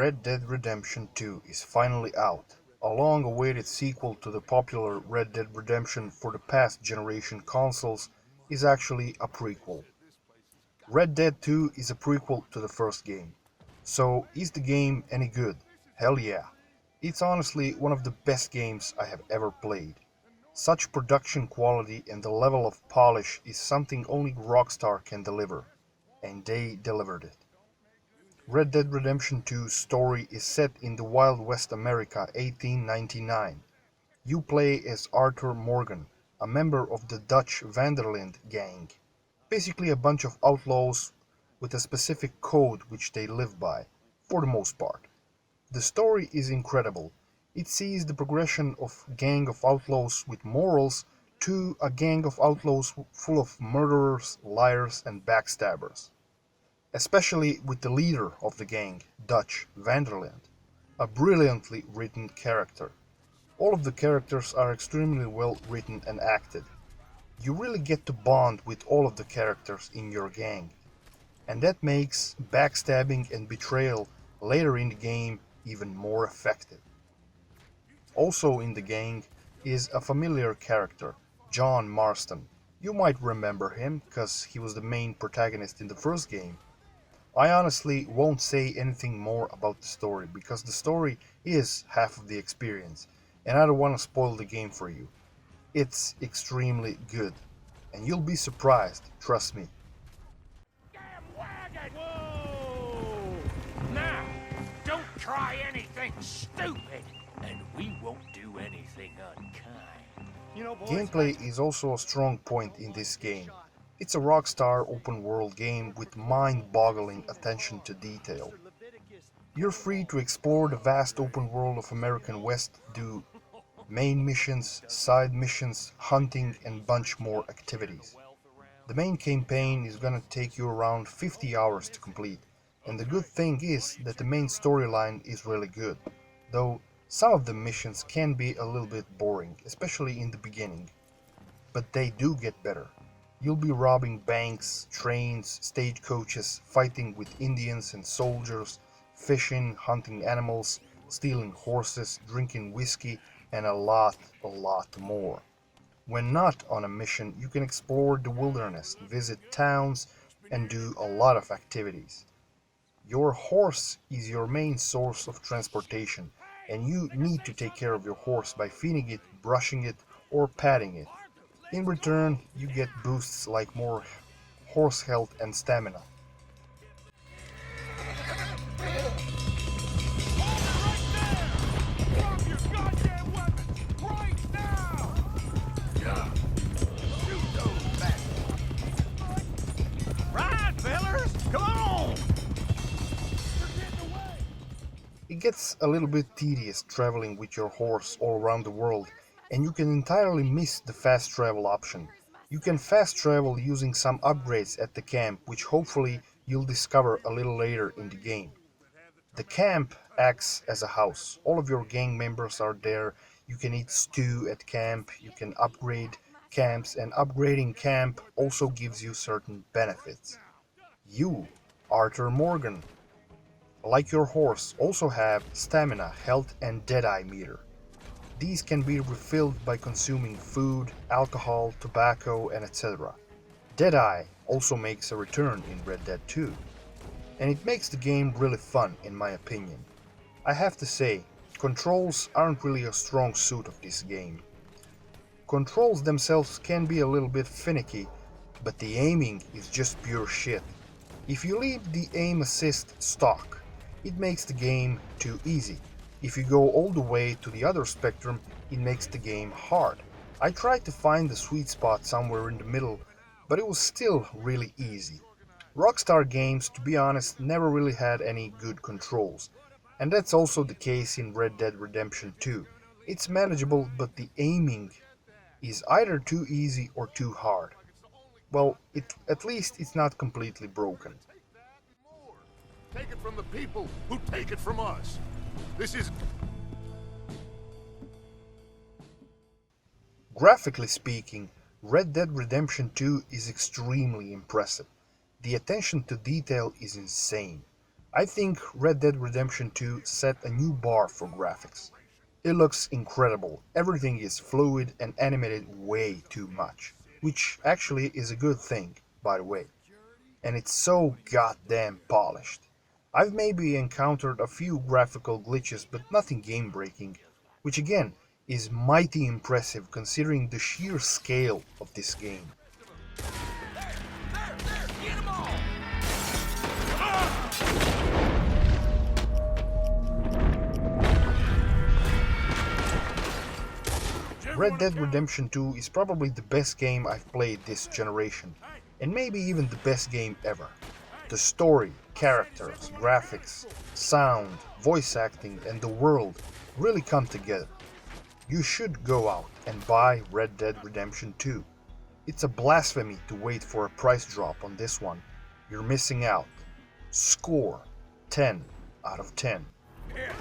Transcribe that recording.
Red Dead Redemption 2 is finally out. A long-awaited sequel to the popular Red Dead Redemption for the past generation consoles is actually a prequel. Red Dead 2 is a prequel to the first game. So, is the game any good? Hell yeah. It's honestly one of the best games I have ever played. Such production quality and the level of polish is something only Rockstar can deliver, and they delivered it. Red Dead Redemption 2's story is set in the Wild West America 1899. You play as Arthur Morgan, a member of the Dutch Vanderlinde gang, basically a bunch of outlaws with a specific code which they live by, for the most part. The story is incredible. It sees the progression of a gang of outlaws with morals to a gang of outlaws full of murderers, liars, and backstabbers. Especially with the leader of the gang, Dutch Vanderlinde, a brilliantly written character. All of the characters are extremely well written and acted. You really get to bond with all of the characters in your gang, and that makes backstabbing and betrayal later in the game even more effective. Also in the gang is a familiar character, John Marston. You might remember him, cause he was the main protagonist in the first game. I honestly won't say anything more about the story, because the story is half of the experience, and I don't want to spoil the game for you. It's extremely good, and you'll be surprised, trust me. Damn wagon! Whoa! Now, don't try anything stupid, and we won't do anything unkind. Gameplay is also a strong point in this game. It's a Rockstar open world game with mind-boggling attention to detail. You're free to explore the vast open world of American West, do main missions, side missions, hunting, and bunch more activities. The main campaign is gonna take you around 50 hours to complete, and the good thing is that the main storyline is really good, though some of the missions can be a little bit boring, especially in the beginning. But they do get better. You'll be robbing banks, trains, stagecoaches, fighting with Indians and soldiers, fishing, hunting animals, stealing horses, drinking whiskey, and a lot more. When not on a mission, you can explore the wilderness, visit towns, and do a lot of activities. Your horse is your main source of transportation, and you need to take care of your horse by feeding it, brushing it, or patting it. In return, you get boosts like more horse health and stamina. Ride, fellers! Come on! It gets a little bit tedious traveling with your horse all around the world, and you can entirely miss the fast travel option. You can fast travel using some upgrades at the camp, which hopefully you'll discover a little later in the game. The camp acts as a house. All of your gang members are there. You can eat stew at camp, you can upgrade camps, and upgrading camp also gives you certain benefits. You, Arthur Morgan, like your horse, also have stamina, health, and deadeye meter. These can be refilled by consuming food, alcohol, tobacco, and etc. Deadeye also makes a return in Red Dead 2, and it makes the game really fun in my opinion. I have to say, controls aren't really a strong suit of this game. Controls themselves can be a little bit finicky, but the aiming is just pure shit. If you leave the aim assist stock, it makes the game too easy. If you go all the way to the other spectrum, it makes the game hard. I tried to find the sweet spot somewhere in the middle, but it was still really easy. Rockstar games, to be honest, never really had any good controls, and that's also the case in Red Dead Redemption 2. It's manageable, but the aiming is either too easy or too hard. Well, at least it's not completely broken. Take it from the people who take it from us. This is... Graphically speaking, Red Dead Redemption 2 is extremely impressive. The attention to detail is insane. I think Red Dead Redemption 2 set a new bar for graphics. It looks incredible, everything is fluid and animated way too much, which actually is a good thing, by the way. And it's so goddamn polished. I've maybe encountered a few graphical glitches, but nothing game breaking, which again is mighty impressive considering the sheer scale of this game. Get 'em all! Red Dead Redemption 2 is probably the best game I've played this generation, and maybe even the best game ever. The story, characters, graphics, sound, voice acting, and the world really come together. You should go out and buy Red Dead Redemption 2. It's a blasphemy to wait for a price drop on this one. You're missing out. Score 10 out of 10. Yeah.